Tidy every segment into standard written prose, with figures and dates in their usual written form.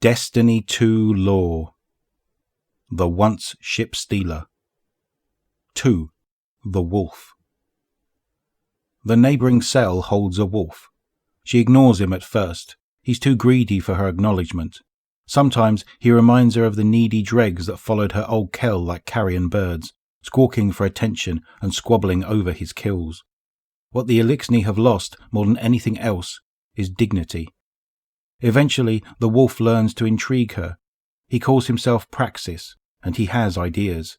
Destiny 2 Law. The Once-Shipstealer. 2. The Wolf. The neighbouring cell holds a wolf. She ignores him at first. He's too greedy for her acknowledgement. Sometimes he reminds her of the needy dregs that followed her old kell like carrion birds, squawking for attention and squabbling over his kills. What the Elixni have lost more than anything else is dignity. Eventually, the wolf learns to intrigue her. He calls himself Praxis, and he has ideas.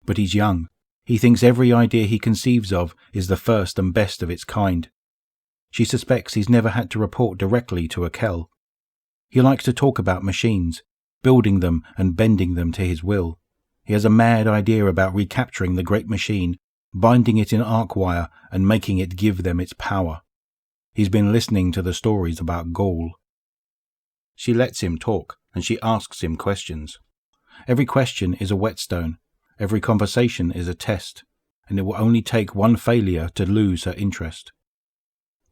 But he's young. He thinks every idea he conceives of is the first and best of its kind. She suspects he's never had to report directly to a kell. He likes to talk about machines, building them and bending them to his will. He has a mad idea about recapturing the great machine, binding it in arc wire and making it give them its power. He's been listening to the stories about Gaul. She lets him talk, and she asks him questions. Every question is a whetstone. Every conversation is a test, and it will only take one failure to lose her interest.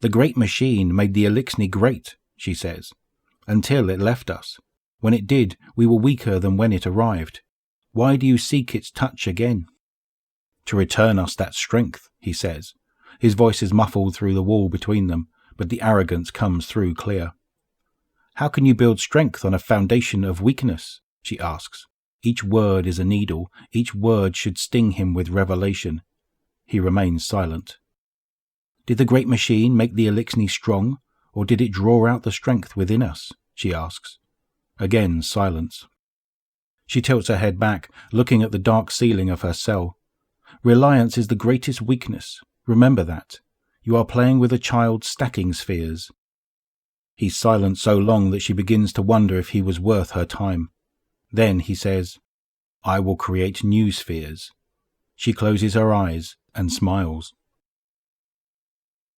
The great machine made the Elixni great, she says, until it left us. When it did, we were weaker than when it arrived. Why do you seek its touch again? To return us that strength, he says. His voice is muffled through the wall between them, but the arrogance comes through clear. How can you build strength on a foundation of weakness? She asks. Each word is a needle. Each word should sting him with revelation. He remains silent. Did the great machine make the Elixni strong, or did it draw out the strength within us? She asks. Again silence. She tilts her head back, looking at the dark ceiling of her cell. Reliance is the greatest weakness. Remember that. You are playing with a child stacking spheres. He's silent so long that she begins to wonder if he was worth her time. Then he says, I will create new spheres. She closes her eyes and smiles.